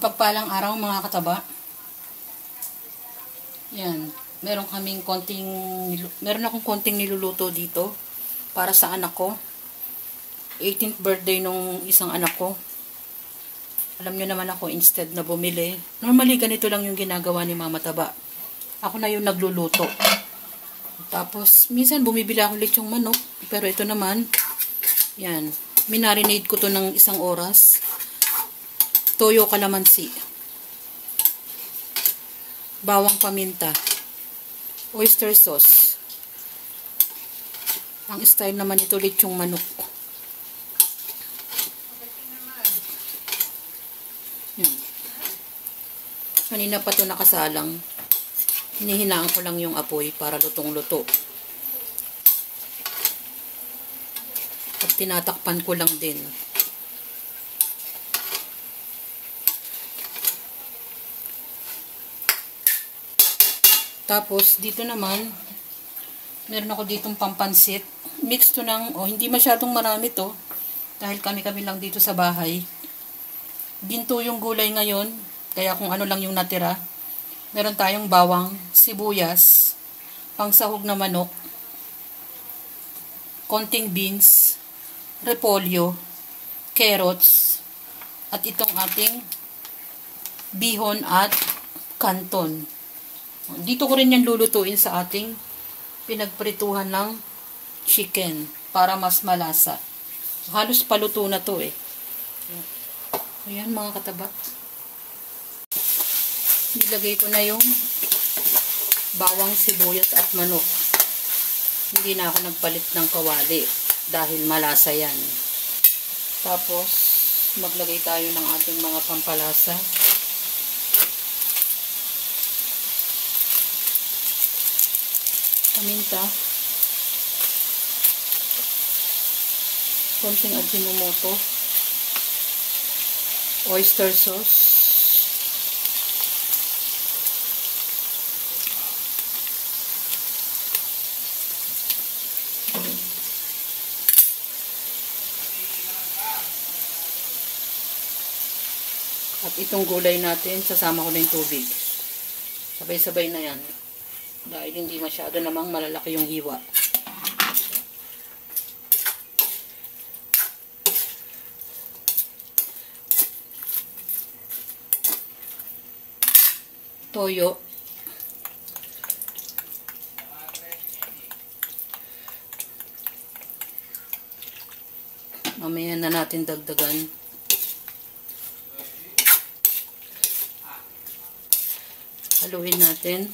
Mapagpalang araw mga kataba. Yan. Meron akong konting niluluto dito para sa anak ko. 18th birthday nung isang anak ko. Alam nyo naman ako, instead na bumili. Normally, ganito lang yung ginagawa ni Mama Taba. Ako na yung nagluluto. Tapos, minsan bumibili ako lechong manok. Pero ito naman, yan. Minarinade ko to ng 1 oras. Toyo kalamansi. Bawang paminta. Oyster sauce. Ang style naman ito, lechong manok. Yan. Kanina pa ito nakasalang. Hinihinaan ko lang yung apoy para lutong-luto. At tinatakpan ko lang din. Tapos, dito naman, meron ako ditong pampansit. Mix to ng, hindi masyadong marami to. Dahil kami-kami lang dito sa bahay. Ginto yung gulay ngayon. Kaya kung ano lang yung natira. Meron tayong bawang, sibuyas, pangsahog na manok, konting beans, repolyo, carrots, at itong ating bihon at kanton. Dito ko rin yan lulutuin sa ating pinagprituhan ng chicken para mas malasa. Halos paluto na to eh. Ayan mga kataba. Nilagay ko na yung bawang, sibuyas at manok. Hindi na ako nagpalit ng kawali dahil malasa yan. Tapos maglagay tayo ng ating mga pampalasa. Paminta, konting ajinomoto, oyster sauce, at itong gulay natin, sasama ko na yung tubig. Sabay-sabay na yan. Dahil hindi masyado namang malalaki yung hiwa. Toyo. Mamaya na natin dagdagan. Haluin natin.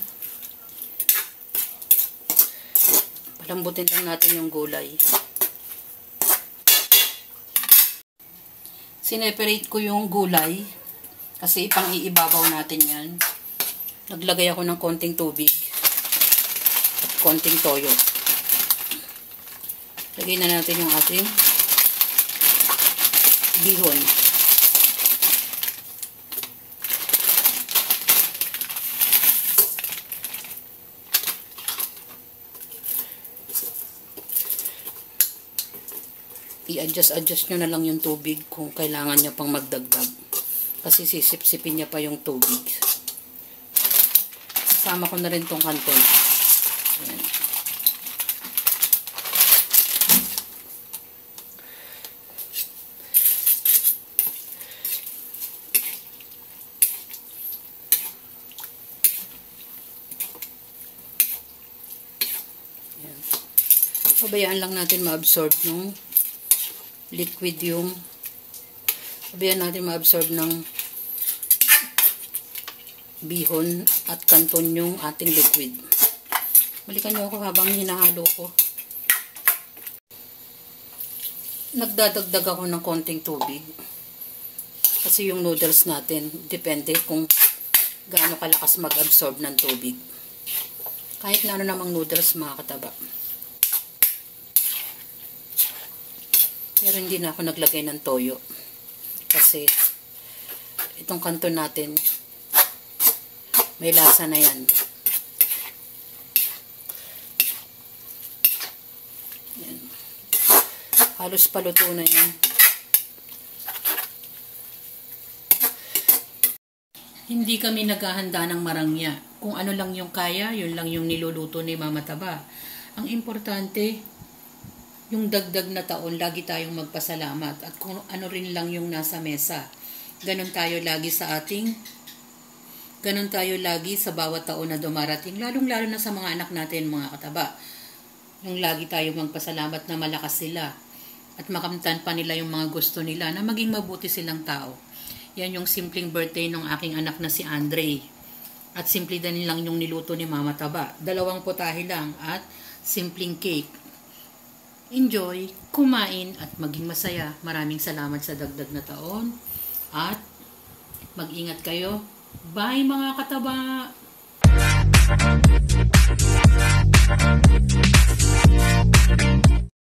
Lambutin lang natin yung gulay. Sineperate ko yung gulay kasi ipang iibabaw natin yan. Naglagay ako ng konting tubig at konting toyo. Lagay na natin yung ating bihon. I-adjust nyo na lang yung tubig kung kailangan nyo pang magdagdag. Kasi sisip-sipin niya pa yung tubig. Kasama ko na rin tong kanton. Ayan. Ayan. Pabayaan lang natin ma-absorb yung liquid yung sabihan natin ma-absorb ng bihon at kanton yung ating liquid. Balikan nyo ako habang hinahalo ko. Nagdadagdag ako ng konting tubig kasi yung noodles natin depende kung gaano kalakas mag-absorb ng tubig. Kahit na ano namang noodles mga kataba. Pero hindi na ako naglagay ng toyo. Kasi itong kanton natin may lasa na yan. Yan. Halos paluto na yan. Hindi kami naghahanda ng marangya. Kung ano lang yung kaya, yun lang yung niluluto ni Mama Taba. Ang importante, yung dagdag na taon, lagi tayong magpasalamat. At kung ano rin lang yung nasa mesa. Ganon tayo lagi sa bawat taon na dumarating. Lalong-lalo na sa mga anak natin, mga kataba. Yung lagi tayong magpasalamat na malakas sila. At makamtan pa nila yung mga gusto nila na maging mabuti silang tao. Yan yung simpleng birthday ng aking anak na si Andre. At simple din lang yung niluto ni Mama Taba. 2 putahe lang at simpleng cake. Enjoy, kumain at maging masaya. Maraming salamat sa dagdag na taon. At mag-ingat kayo. Bye mga kataba!